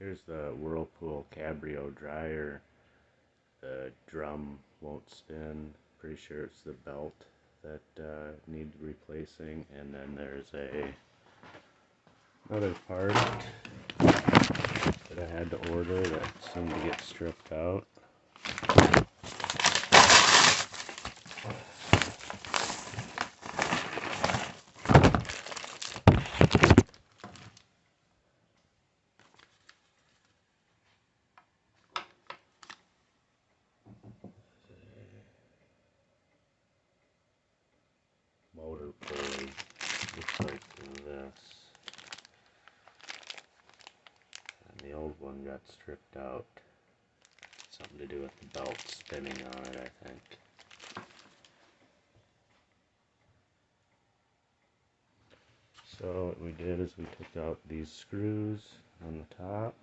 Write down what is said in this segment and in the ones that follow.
Here's the Whirlpool Cabrio dryer. The drum won't spin. Pretty sure it's the belt that needs replacing. And then there's another part that I had to order that seemed to get stripped out. Motor pulley looks like this, and the old one got stripped out. Something to do with the belt spinning on it, I think. So what we did is we took out these screws on the top,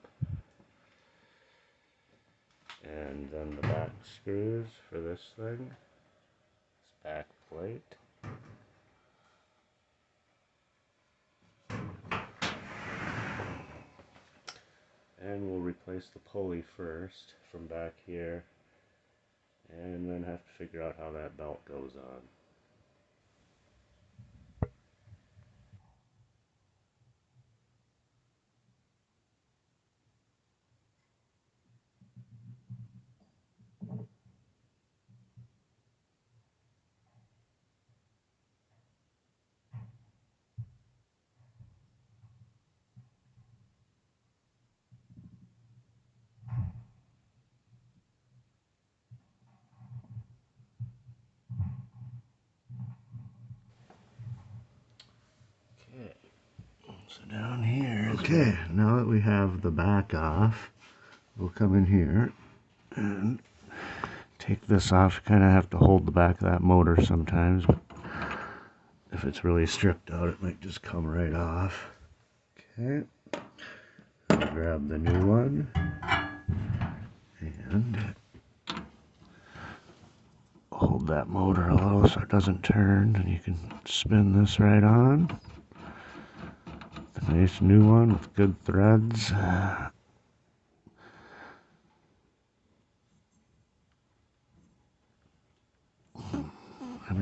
and then the back screws for this thing, this back plate. And we'll replace the pulley first from back here, and then have to figure out how that belt goes on. Okay, so down here. Okay, now that we have the back off, we'll come in here and take this off. You kind of have to hold the back of that motor sometimes, but if it's really stripped out, it might just come right off. Okay, I'll grab the new one and hold that motor a little so it doesn't turn, and you can spin this right on. A nice new one with good threads. I'm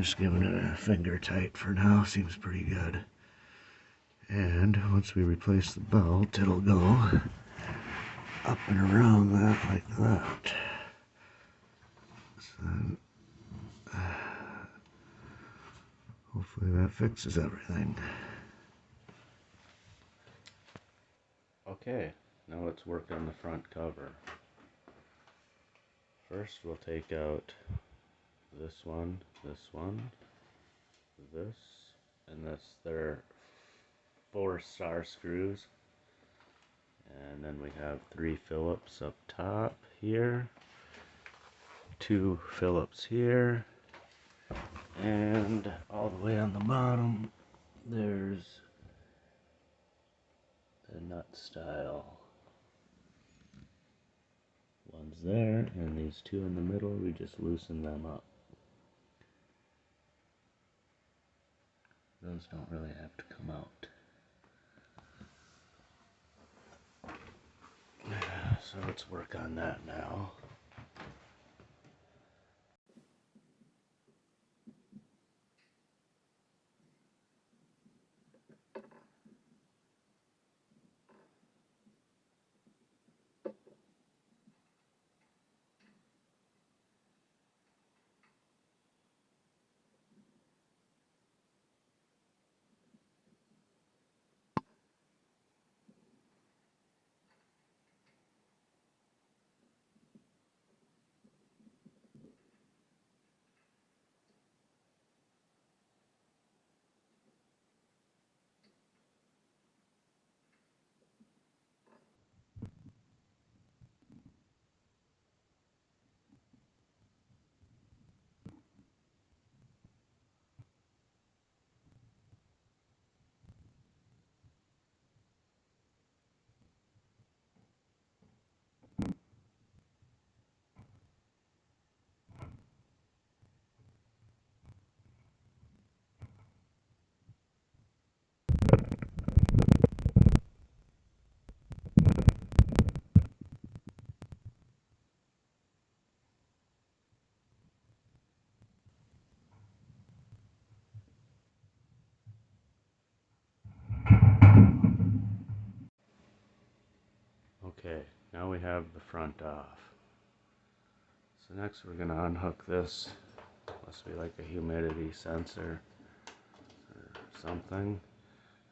just giving it a finger tight for now. Seems pretty good. And once we replace the belt, it'll go up and around that like that. So, hopefully that fixes everything. Okay, now let's work on the front cover. First we'll take out this one, this, and this. They're 4-star screws. And then we have 3 Phillips up top here, 2 Phillips here, and all the way on the bottom there's the nut style ones there, and these 2 in the middle, we just loosen them up. Those don't really have to come out. So let's work on that now. Okay, now we have the front off. So next we're going to unhook this. Must be like a humidity sensor or something.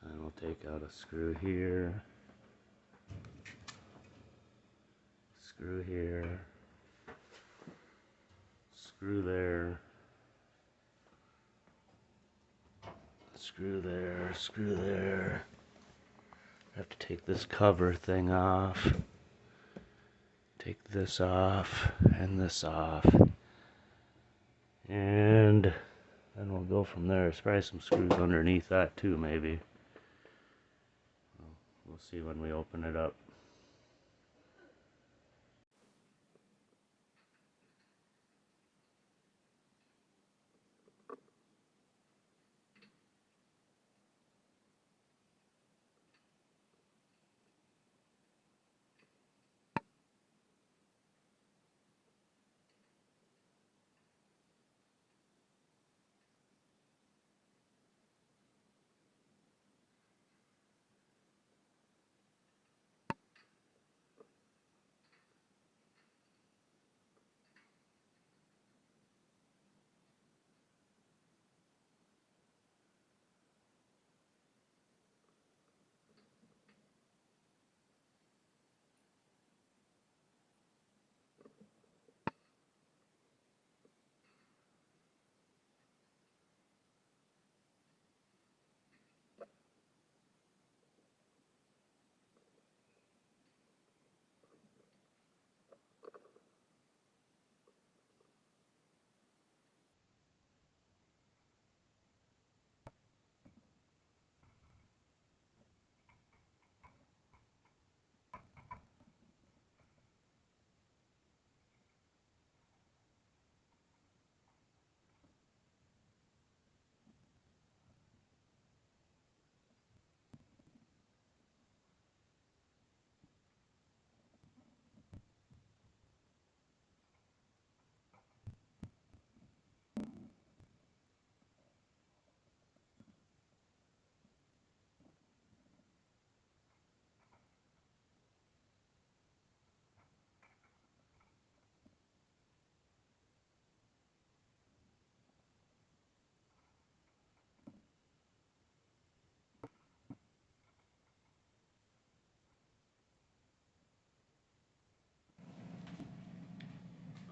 And we'll take out a screw here. Screw here. Screw there. Screw there, screw there. I have to take this cover thing off. Take this off and this off. And then we'll go from there. There's probably some screws underneath that too, maybe. We'll see when we open it up.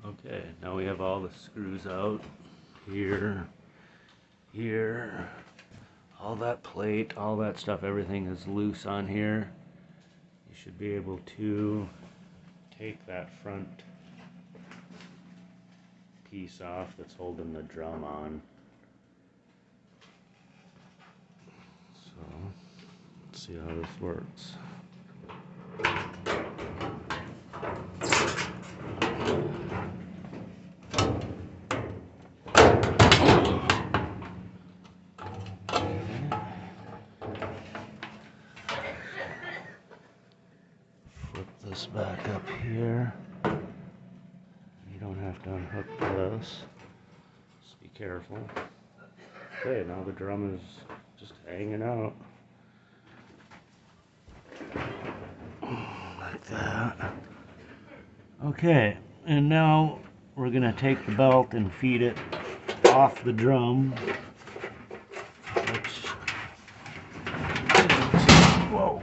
Okay, now we have all the screws out. Here, here, all that plate, all that stuff, everything is loose on here. You should be able to take that front piece off that's holding the drum on. So, let's see how this works. Flip this back up here. You don't have to unhook this. Just be careful. Okay, now the drum is just hanging out. Like that. Okay, and now we're going to take the belt and feed it off the drum. Which, whoa.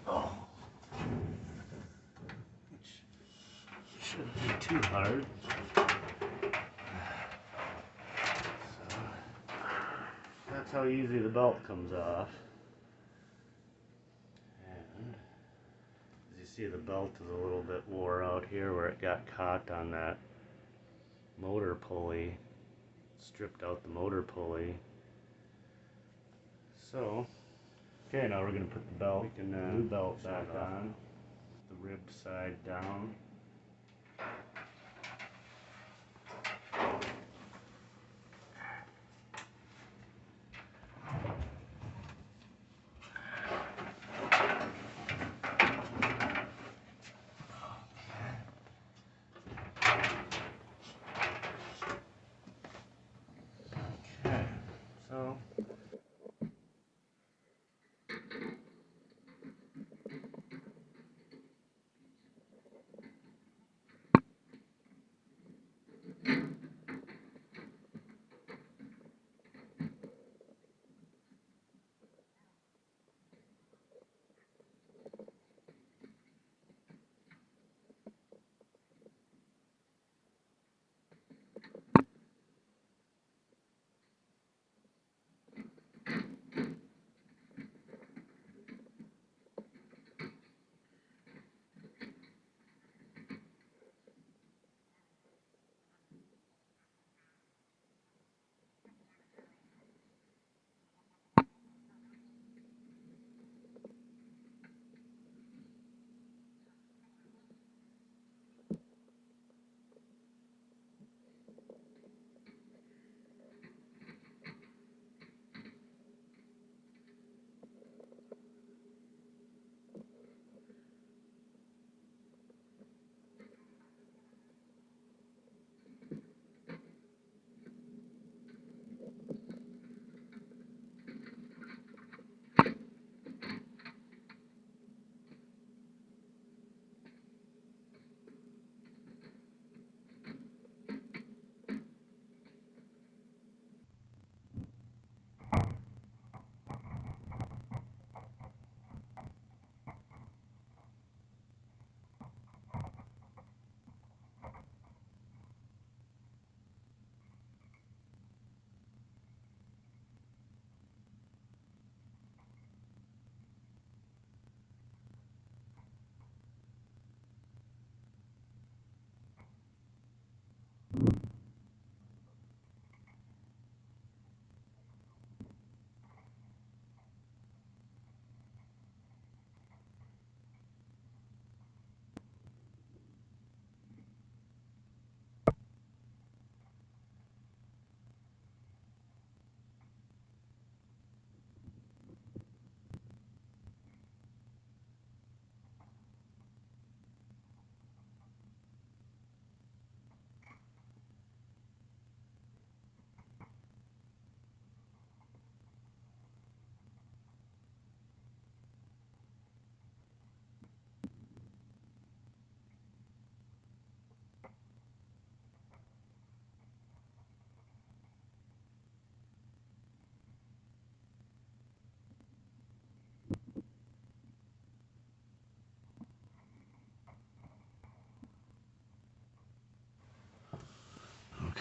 Oh. Shouldn't be too hard. So, that's how easy the belt comes off. And as you see, the belt is a little bit wore out here where it got caught on that motor pulley. Stripped out the motor pulley. So, okay, now we're going to put the belt, new belt back on. The rib side down. Okay, so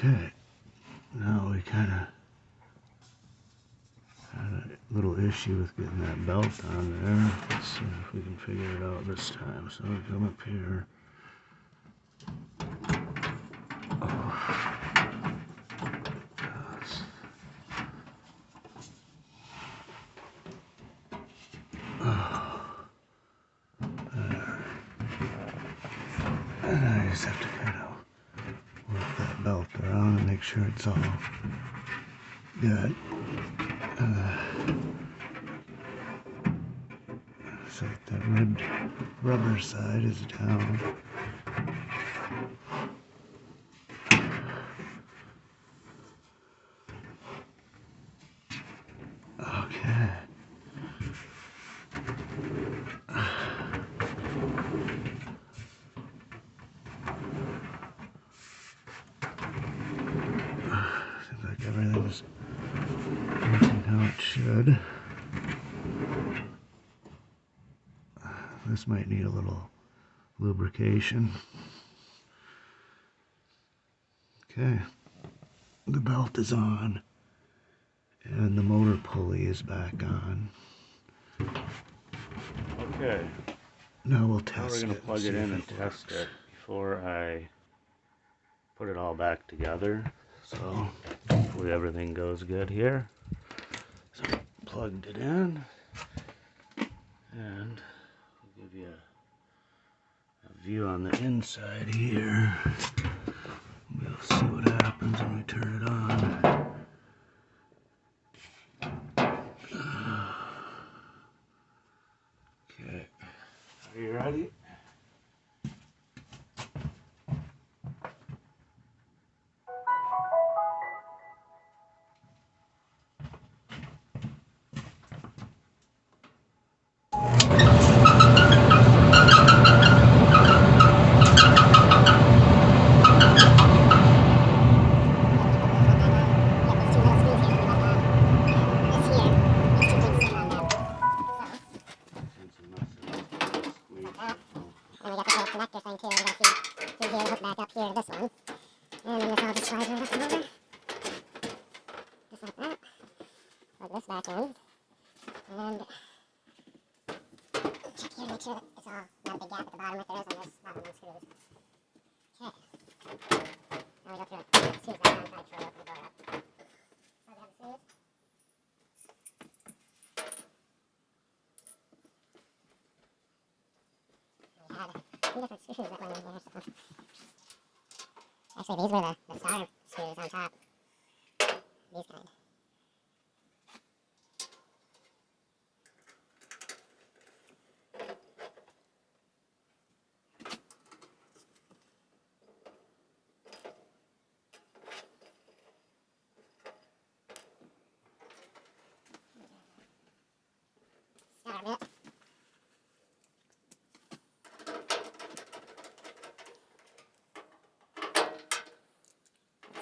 Okay, now we kind of had a little issue with getting that belt on there. Let's see if we can figure it out this time. So we come up here. And I just have to kind of work that belt around and make sure it's all good. So the red rubber side is down. Okay. Seems like everything's working how it should. This might need a little lubrication. Okay, the belt is on and the motor pulley is back on. Okay, Now we'll now test we're going to it. plug it in and test it before I put it all back together. So hopefully everything goes good here. So plugged it in, and I'll give you a view on the inside here. We'll see what happens when we turn it on. Okay, are you ready? And we got this little connector thing too. We got to feed here, hook back up here to this one. And then this all just slides right up and over. Just like that. Plug this back in. And check here, make sure that it's all not a big gap at the bottom like there is on this bottom one screws. Okay. Now we go through it. Screws that down, try to open the door up. So we have the screws. We had two different screws that went in here. So. Actually, these were the star screws on top. These kind. Start it.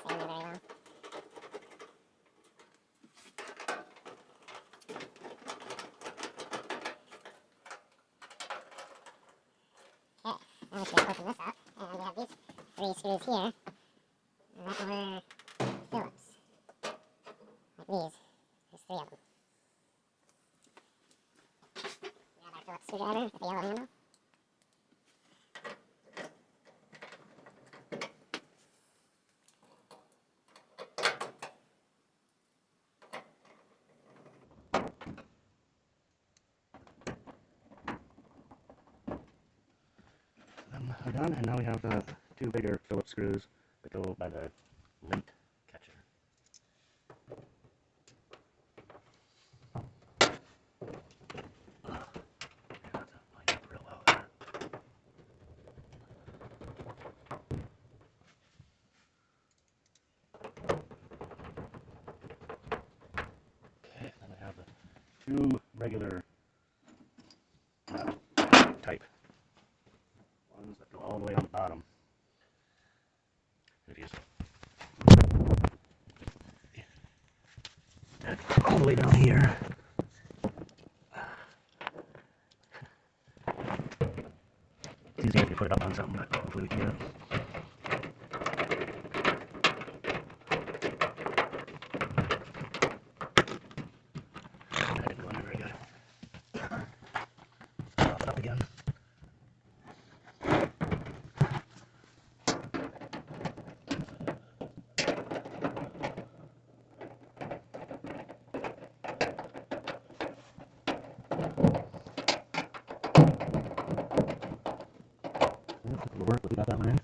Very well. Okay, now we should open this up, and we have these three screws here, and that were Phillips, like these. There's three of them. We have our Phillips screwdriver with the yellow handle. Then we're done, and now we have the two bigger Phillips screws that go by the link catcher. That's lined up real well there. Okay, then we have the two regular type ones that go all the way on the bottom. If you all the way down here. It's easy if you put it up on something, but hopefully we can get it. will work. We got that one in.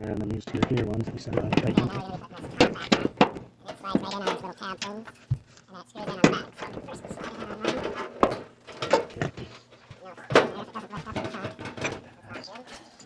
And then these two here ones that we set on the Okay, now we're going to be putting this top back on. And it slides right in on this little tab thing. And that screws in on the back. So first we slide it in on one. No, it's in there. If it doesn't lift up at the top, it's not good. We'll come back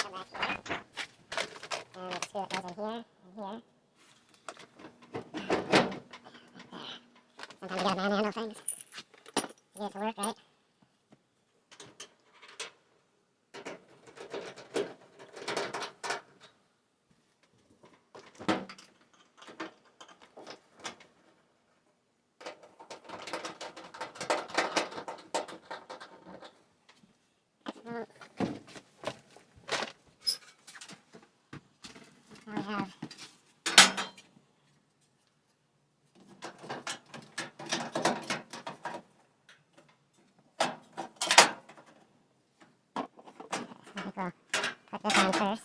here. And the screw that goes in here and here. Sometimes you gotta manhandle things to get it to work right. Now we have I think we'll put this on first.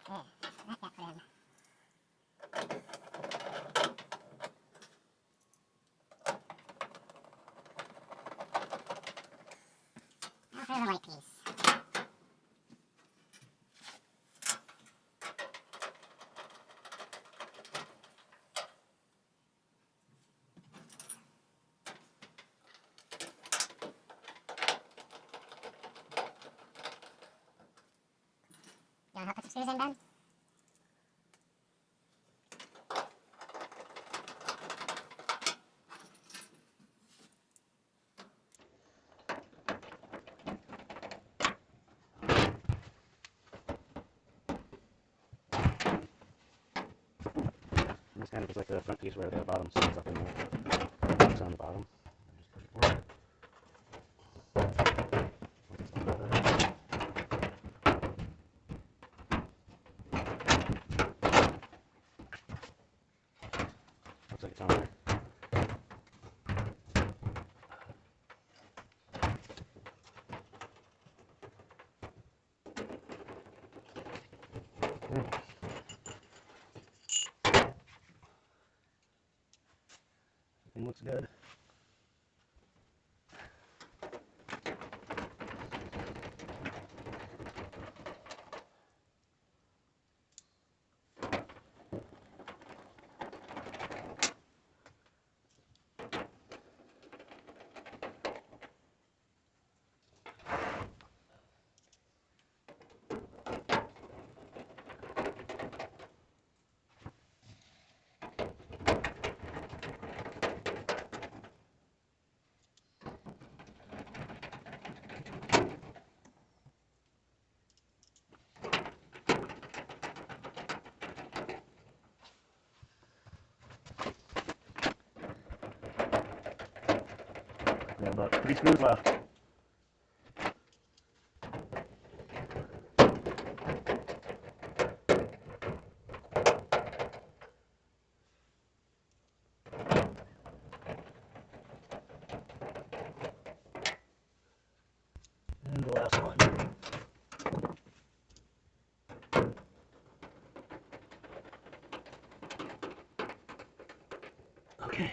Okay, that got put in. Now for the white piece. You want to help put the screws in, Ben? And this kind of is like the front piece where the bottom slides up in there. It's on the bottom. Just push it forward. Looks like it's on there. Everything looks good. We have about 3 screws left. And the last one. Okay.